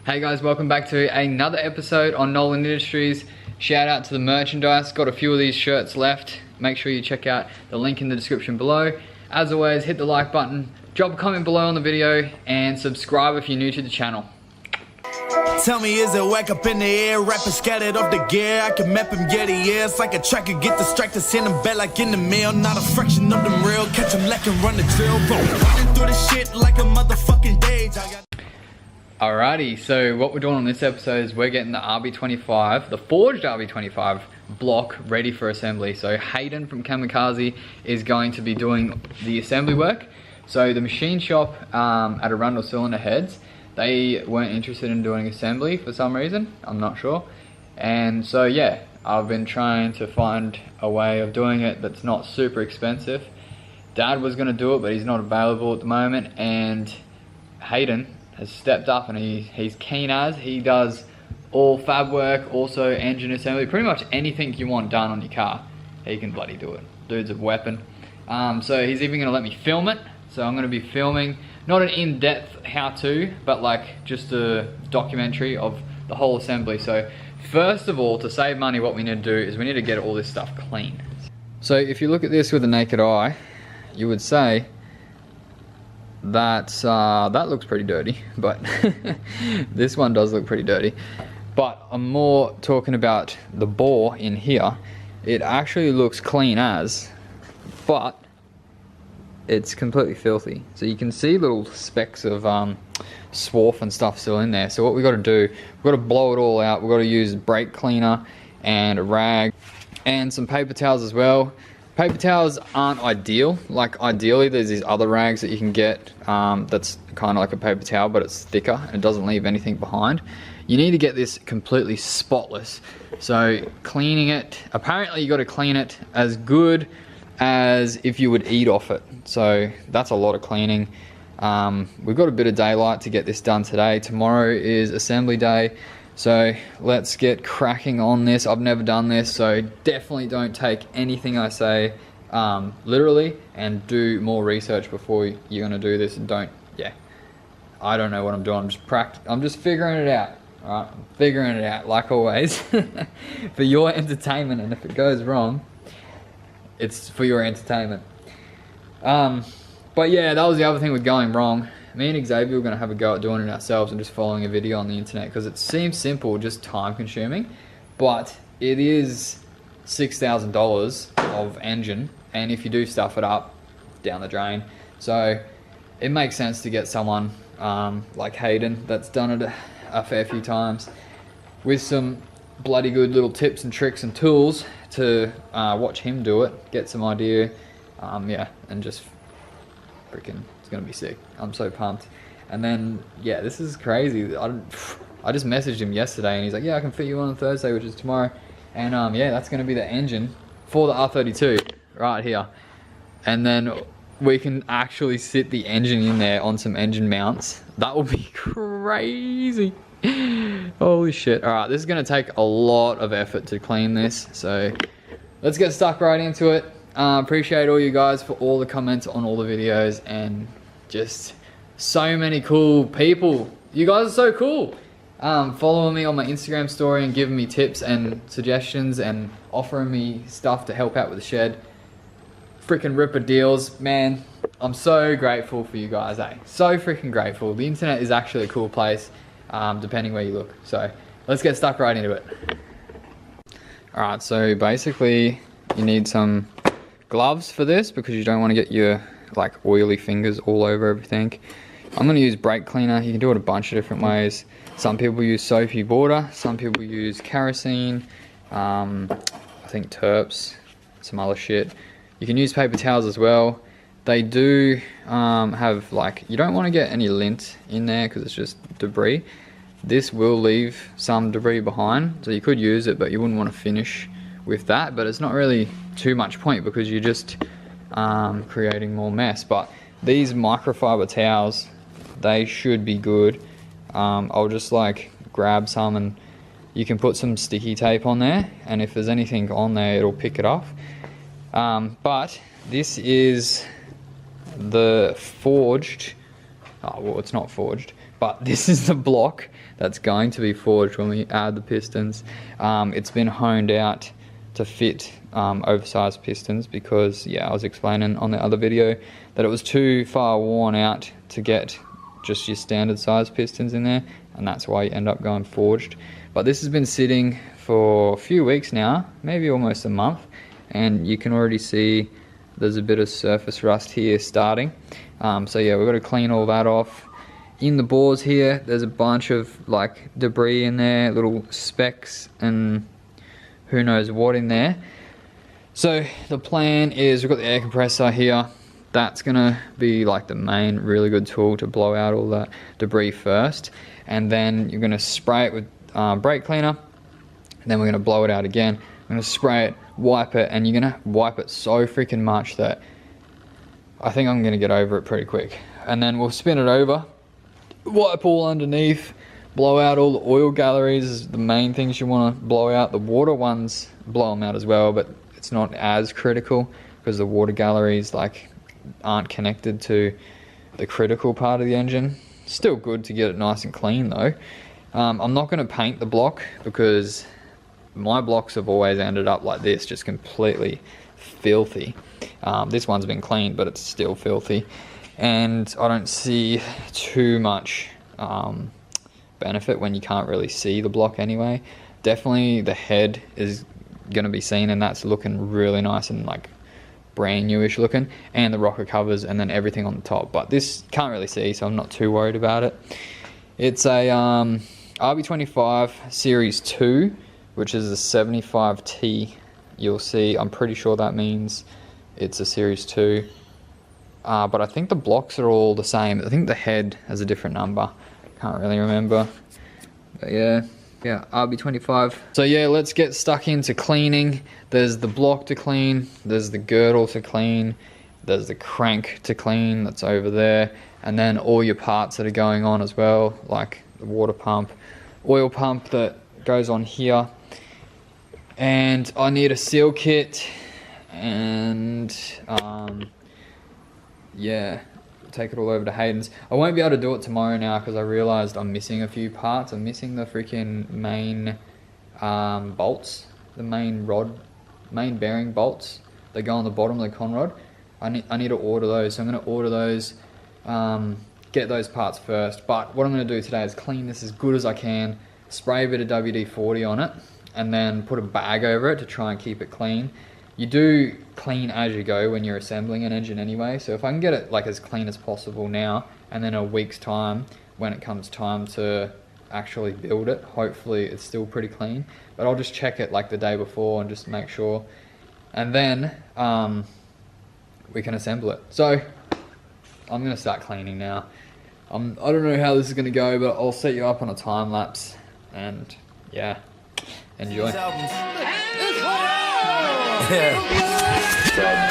Hey guys, welcome back to another episode on Nolland Industries. Shout out to the merchandise, got a few of these shirts left. Make sure you check out the link in the description below. As always, hit the like button, drop a comment below on the video, and subscribe if you're new to the channel. Tell me, is it whack up in the air? Rappers scattered off the gear. I can map him, get it, yeah. It's like a tracker, get distracted, send him back like in the mail. Not a fraction of them real. Catch him lacking, run the drill. Running through the shit like a motherfucking dage. Alrighty, so what we're doing on this episode is we're getting the RB25, the forged RB25 block ready for assembly. So Hayden from Kamikaze is going to be doing the assembly work. So the machine shop at Arundel Cylinder Heads, they weren't interested in doing assembly for some reason, I'm not sure. And so yeah, I've been trying to find a way of doing it that's not super expensive. Dad was gonna do it, but he's not available at the moment, and Hayden has stepped up and he's keen as. He does all fab work, also engine assembly, pretty much anything you want done on your car, he can bloody do it. Dude's a weapon. So he's even gonna let me film it. So I'm gonna be filming, not an in-depth how-to, but like just a documentary of the whole assembly. So first of all, to save money, what we need to do is we need to get all this stuff clean. So if you look at this with the naked eye, you would say that that looks pretty dirty, but this one does look pretty dirty. But I'm more talking about the bore in here. It actually looks clean as, but it's completely filthy. So you can see little specks of swarf and stuff still in there. So what we got to do, we've got to blow it all out. We've got to use brake cleaner and a rag and some paper towels as well. Paper towels aren't ideal. Like ideally there's these other rags that you can get that's kind of like a paper towel, but it's thicker and it doesn't leave anything behind. You need to get this completely spotless. So cleaning it, apparently you got to clean it as good as if you would eat off it. So that's a lot of cleaning. We've got a bit of daylight to get this done today. Tomorrow is assembly day. So let's get cracking on this. I've never done this, so definitely don't take anything I say literally, and do more research before you're gonna do this. And I don't know what I'm doing. I'm just figuring it out. All right, I'm figuring it out like always for your entertainment. And if it goes wrong, it's for your entertainment. But yeah, that was the other thing with going wrong. Me and Xavier were going to have a go at doing it ourselves and just following a video on the internet, because it seems simple, just time consuming, but it is $6,000 of engine, and if you do stuff it up, down the drain. So it makes sense to get someone like Hayden that's done it a fair few times with some bloody good little tips and tricks and tools to watch him do it, get some idea, yeah, and just freaking, it's gonna be sick. I'm so pumped. And then yeah, this is crazy. I just messaged him yesterday and he's like, yeah, I can fit you on Thursday, which is tomorrow. And yeah, that's gonna be the engine for the R32 right here. And then we can actually sit the engine in there on some engine mounts. That will be crazy. Holy shit. All right, this is gonna take a lot of effort to clean this, so let's get stuck right into it. Appreciate all you guys for all the comments on all the videos, and just so many cool people. You guys are so cool. Following me on my Instagram story and giving me tips and suggestions and offering me stuff to help out with the shed. Freaking ripper deals, man. I'm so grateful for you guys, eh? So freaking grateful. The internet is actually a cool place, depending where you look. So let's get stuck right into it. Alright, so basically you need some gloves for this, because you don't want to get your like oily fingers all over everything. I'm going to use brake cleaner. You can do it a bunch of different ways. Some people use soapy water, some people use kerosene, I think terps, some other shit. You can use paper towels as well. They do have, like, you don't want to get any lint in there because it's just debris. This will leave some debris behind, so you could use it, but you wouldn't want to finish with that. But it's not really too much point, because you're just creating more mess. But these microfiber towels, they should be good. I'll just like grab some, and you can put some sticky tape on there, and if there's anything on there it'll pick it off. But this is the forged, oh well, it's not forged, but this is the block that's going to be forged when we add the pistons. It's been honed out to fit oversized pistons because, yeah, I was explaining on the other video that it was too far worn out to get just your standard size pistons in there, and that's why you end up going forged. But this has been sitting for a few weeks now, maybe almost a month, and you can already see there's a bit of surface rust here starting. So yeah, we've got to clean all that off. In the bores here, there's a bunch of like debris in there, little specks and who knows what in there. So the plan is we've got the air compressor here. That's gonna be like the main really good tool to blow out all that debris first, and then you're gonna spray it with brake cleaner, and then we're gonna blow it out again. I'm gonna spray it, wipe it, and you're gonna wipe it so freaking much that I think I'm gonna get over it pretty quick. And then we'll spin it over, wipe all underneath, blow out all the oil galleries is the main things you want to blow out. The water ones, blow them out as well, but it's not as critical because the water galleries like aren't connected to the critical part of the engine. Still good to get it nice and clean though. I'm not going to paint the block because my blocks have always ended up like this, just completely filthy. This one's been cleaned, but it's still filthy, and I don't see too much benefit when you can't really see the block anyway. Definitely the head is going to be seen, and that's looking really nice and like brand newish looking, and the rocker covers, and then everything on the top. But this can't really see, so I'm not too worried about it. It's a RB25 Series 2, which is a 75T. You'll see, I'm pretty sure that means it's a Series 2. But I think the blocks are all the same. I think the head has a different number. Can't really remember. But yeah, RB25. So yeah, let's get stuck into cleaning. There's the block to clean, there's the girdle to clean, there's the crank to clean that's over there, and then all your parts that are going on as well, like the water pump, oil pump that goes on here. And I need a seal kit, and yeah, take it all over to Hayden's. I won't be able to do it tomorrow now because I realized I'm missing a few parts. I'm missing the freaking main bolts, the main bearing bolts that go on the bottom of the conrod. I need to order those, so I'm going to order those, get those parts first. But what I'm going to do today is clean this as good as I can, spray a bit of WD-40 on it, and then put a bag over it to try and keep it clean. You do clean as you go when you're assembling an engine anyway, so if I can get it like as clean as possible now, and then a week's time when it comes time to actually build it, hopefully it's still pretty clean. But I'll just check it like the day before and just make sure, and then we can assemble it. So I'm gonna start cleaning now. I don't know how this is gonna go, but I'll set you up on a time lapse, and yeah, enjoy.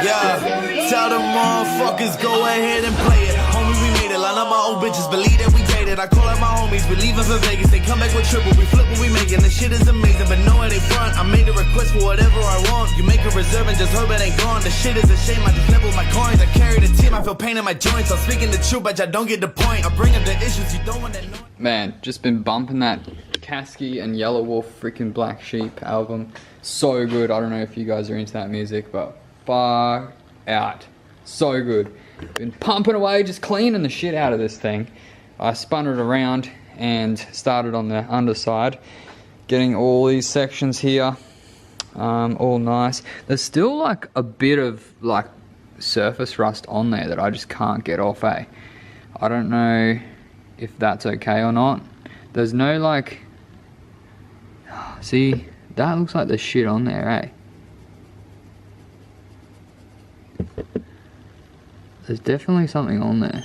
Yeah, tell them motherfuckers go ahead and play it. Homie, we made it. Line up my old bitches, believe that we made it. I call out my homies, we leaving for Vegas. They come back with triple, we flip what we making. The shit is amazing, but know it ain't front. I made a request for whatever I want. You make a reserve and just hope it ain't gone. The shit is a shame, I just level my coins. I carry the team, I feel pain in my joints. I'm speaking the truth, but y'all don't get the point. I bring up the issues, you don't want to know. Man, just been bumping that Kasky and Yellow Wolf freaking Black Sheep album. So good. I don't know if you guys are into that music, but far out. So good. Been pumping away, just cleaning the shit out of this thing. I spun it around and started on the underside, getting all these sections here all nice. There's still like a bit of like surface rust on there that I just can't get off, eh? I don't know if that's okay or not. There's no like, see, that looks like there's shit on there, eh? There's definitely something on there,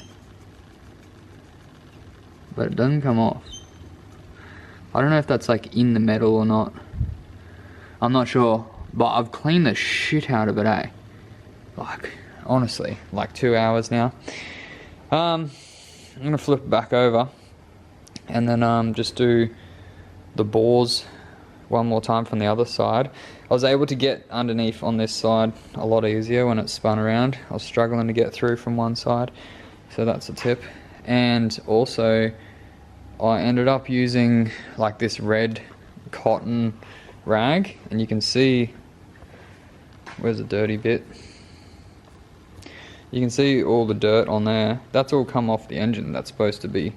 but it doesn't come off. I don't know if that's like in the metal or not. I'm not sure, but I've cleaned the shit out of it, eh? Like, honestly, like 2 hours now. I'm gonna flip it back over and then just do the bores one more time from the other side. I was able to get underneath on this side a lot easier when it spun around. I was struggling to get through from one side, so that's a tip. And also I ended up using like this red cotton rag, and you can see, where's the dirty bit? You can see all the dirt on there. That's all come off the engine. That's supposed to be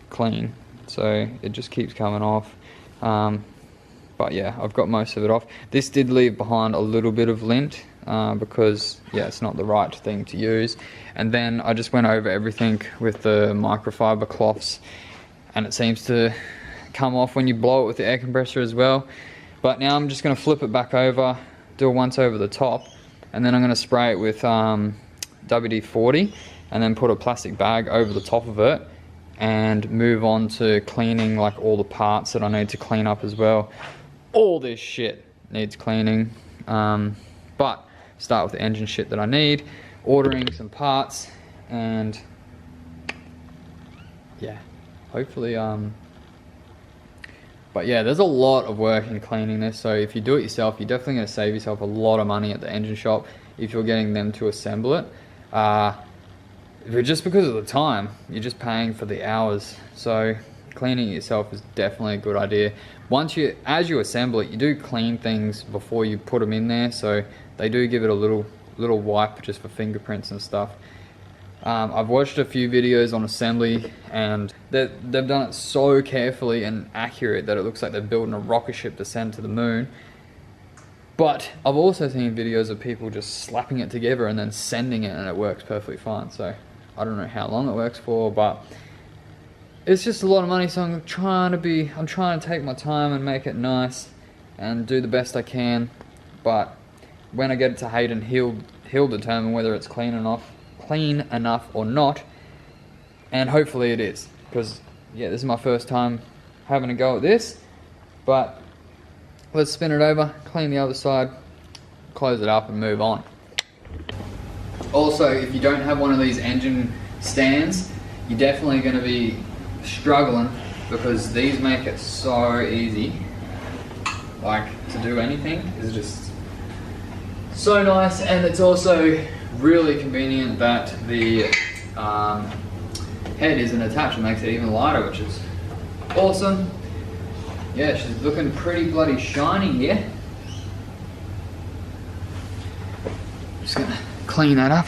clean, so it just keeps coming off. But yeah, I've got most of it off. This did leave behind a little bit of lint because yeah, it's not the right thing to use. And then I just went over everything with the microfiber cloths, and it seems to come off when you blow it with the air compressor as well. But now I'm just going to flip it back over, do a once over the top, and then I'm going to spray it with WD-40 and then put a plastic bag over the top of it and move on to cleaning like all the parts that I need to clean up as well. All this shit needs cleaning, but start with the engine shit that I need, ordering some parts, and yeah, hopefully but yeah, there's a lot of work in cleaning this, so if you do it yourself, you're definitely going to save yourself a lot of money at the engine shop if you're getting them to assemble it. But just because of the time, you're just paying for the hours, so cleaning it yourself is definitely a good idea. As you assemble it, you do clean things before you put them in there, so they do give it a little wipe just for fingerprints and stuff. I've watched a few videos on assembly, and they've done it so carefully and accurate that it looks like they're building a rocket ship to send to the moon. But I've also seen videos of people just slapping it together and then sending it, and it works perfectly fine. So I don't know how long it works for, but it's just a lot of money, so I'm trying to take my time and make it nice and do the best I can. But when I get it to Hayden, he'll determine whether it's clean enough or not, and hopefully it is, because yeah, this is my first time having a go at this. But let's spin it over, clean the other side, close it up and move on. Also, if you don't have one of these engine stands, you're definitely going to be struggling, because these make it so easy, like to do anything is just so nice. And it's also really convenient that the head isn't attached. It makes it even lighter, which is awesome. Yeah, she's looking pretty bloody shiny here. Just gonna clean that up.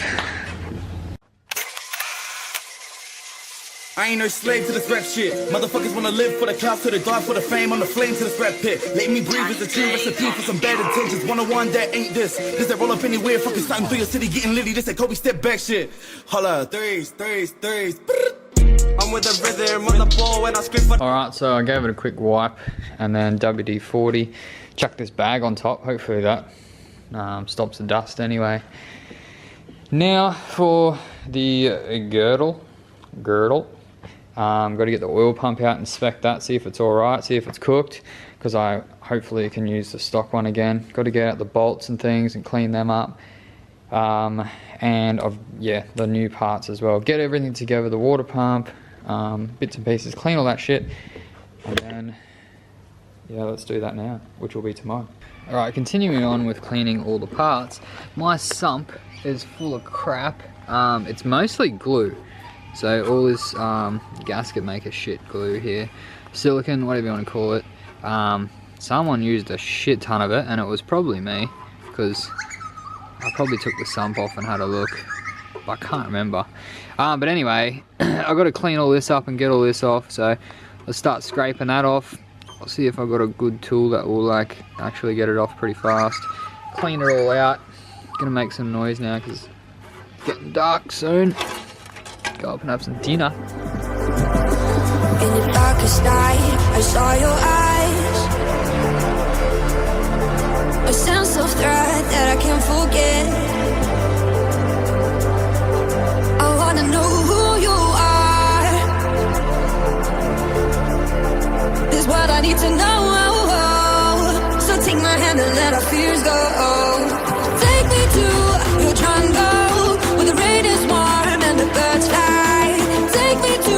I ain't no slave to this rap shit. Motherfuckers wanna live for the clouds, to the die for the fame. I'm the flame to this rap pit. Let me breathe is the true recipe for some bad intentions. 101 that ain't this. This that roll up anywhere, fucking starting through your city, getting litty. This that Kobe step back shit. Holla, threes. I'm with the rhythm on the ball when I scream for. Alright, so I gave it a quick wipe and then WD-40. Chuck this bag on top. Hopefully that stops the dust anyway. Now for the girdle. Got to get the oil pump out, inspect that, see if it's alright, see if it's cooked, because I hopefully can use the stock one again. Got to get out the bolts and things and clean them up, and the new parts as well. Get everything together, the water pump, bits and pieces, clean all that shit, and then yeah, let's do that now, which will be tomorrow. Alright, continuing on with cleaning all the parts. My sump is full of crap. It's mostly glue. So all this gasket maker shit glue here, silicone, whatever you want to call it. Someone used a shit ton of it, and it was probably me, because I probably took the sump off and had a look. I can't remember. But anyway, I've got to clean all this up and get all this off, so let's start scraping that off. I'll see if I've got a good tool that will like actually get it off pretty fast. Clean it all out. Gonna make some noise now because it's getting dark soon. Go up and have some dinner. In the darkest night, I saw your eyes. A sense of threat that I can't forget. I wanna know who you are. This is what I need to know. So take my hand and let our fears go. Take me to your jungle where the rain is warm and the birds fly. Take me to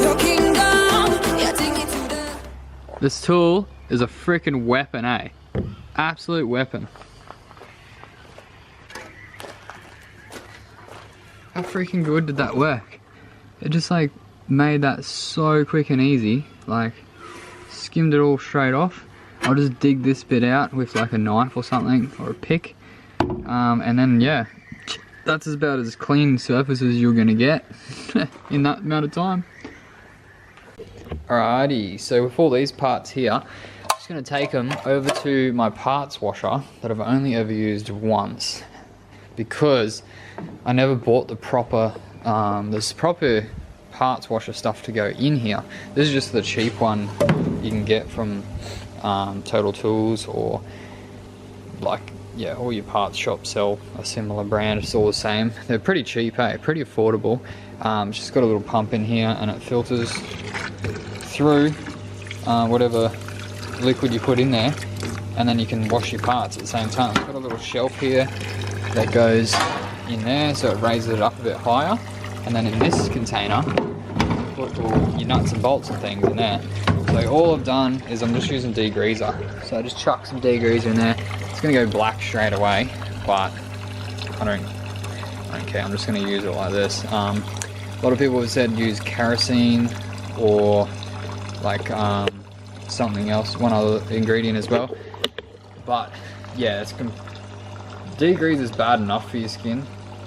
your kingdom. Yeah, take me to the. This tool is a freaking weapon, eh? Absolute weapon. How freaking good did that work? It just like made that so quick and easy, like skimmed it all straight off. I'll just dig this bit out with like a knife or something, or a pick, and then yeah, that's about as clean surface as you're gonna get in that amount of time. Alrighty, so with all these parts here, I'm just gonna take them over to my parts washer that I've only ever used once, because I never bought the proper, there's proper parts washer stuff to go in here. This is just the cheap one you can get from Total Tools, or like, yeah, all your parts shops sell a similar brand. It's all the same. They're pretty cheap, pretty affordable. It's just got a little pump in here and it filters through whatever liquid you put in there, and then you can wash your parts at the same time. It's got a little shelf here that goes in there, so it raises it up a bit higher, and then in this container put all your nuts and bolts and things in there. So all I've done is I'm just using degreaser. So I just chuck some degreaser in there. It's gonna go black straight away, but I don't care. I'm just gonna use it like this. A lot of people have said use kerosene or like something else, one other ingredient as well. But yeah, degreaser is bad enough for your skin.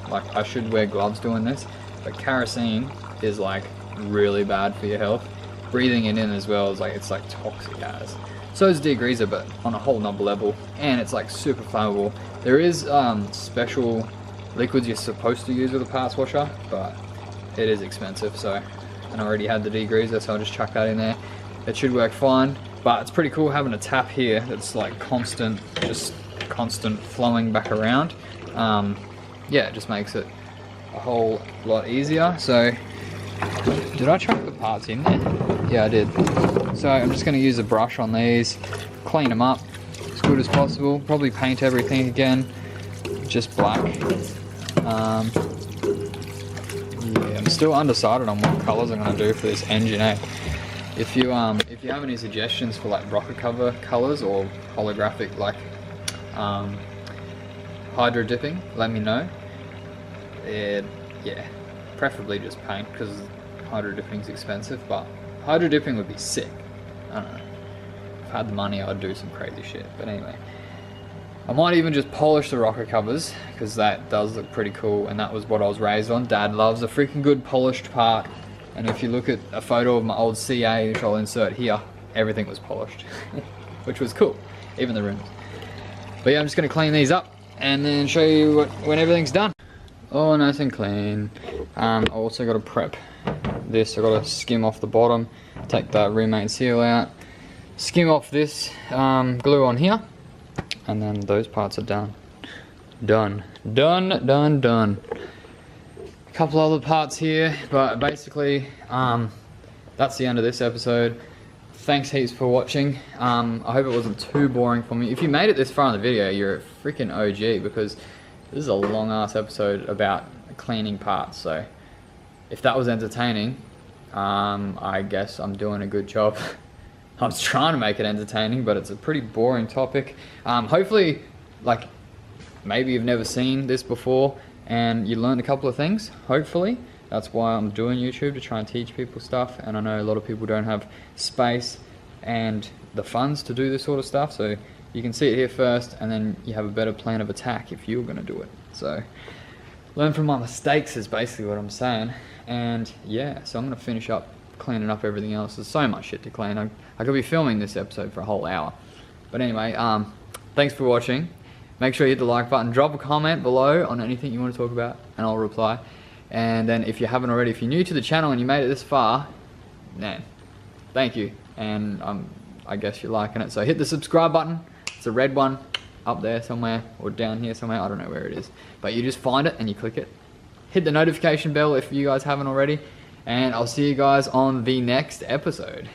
Like, I should wear gloves doing this, but kerosene is like really bad for your health. Breathing it in as well is like, it's like toxic as. So is degreaser, but on a whole nother level, and it's like super flammable. There is special liquids you're supposed to use with a parts washer, but it is expensive. So, and I already had the degreaser, so I'll just chuck that in there. It should work fine, but it's pretty cool having a tap here that's like constant, just constant flowing back around. Yeah, it just makes it a whole lot easier. So, did I chuck the parts in there? Yeah, I did. So I'm just going to use a brush on these, clean them up as good as possible. Probably paint everything again, just black. Yeah, I'm still undecided on what colours I'm going to do for this engine, eh? If you have any suggestions for like rocker cover colours or holographic like hydro dipping, let me know. Yeah, preferably just paint, because hydro dipping's expensive, but hydro dipping would be sick. I don't know. If I had the money, I'd do some crazy shit. But anyway, I might even just polish the rocker covers, because that does look pretty cool, and that was what I was raised on. Dad loves a freaking good polished part, and if you look at a photo of my old CA, which I'll insert here, everything was polished, which was cool, even the rims. But yeah, I'm just going to clean these up and then show you when everything's done. Oh, nice and clean. I also got to prep this. I got to skim off the bottom, take that roommate seal out, skim off this glue on here, and then those parts are done. Done. A couple other parts here, but basically that's the end of this episode. Thanks heaps for watching. I hope it wasn't too boring for me. If you made it this far in the video, you're a freaking OG, because this is a long ass episode about cleaning parts. So if that was entertaining, I guess I'm doing a good job. I was trying to make it entertaining, but it's a pretty boring topic. Hopefully, like, maybe you've never seen this before and you learned a couple of things, hopefully. That's why I'm doing YouTube, to try and teach people stuff, and I know a lot of people don't have space and the funds to do this sort of stuff, so you can see it here first, and then you have a better plan of attack if you're going to do it. So learn from my mistakes is basically what I'm saying. And yeah, so I'm going to finish up cleaning up everything else. There's so much shit to clean. I could be filming this episode for a whole hour. But anyway, thanks for watching. Make sure you hit the like button, drop a comment below on anything you want to talk about, and I'll reply. And then if you haven't already, if you're new to the channel and you made it this far, man, thank you. And I guess you're liking it. So hit the subscribe button. It's a red one up there somewhere, or down here somewhere. I don't know where it is. But you just find it and you click it. Hit the notification bell if you guys haven't already. And I'll see you guys on the next episode.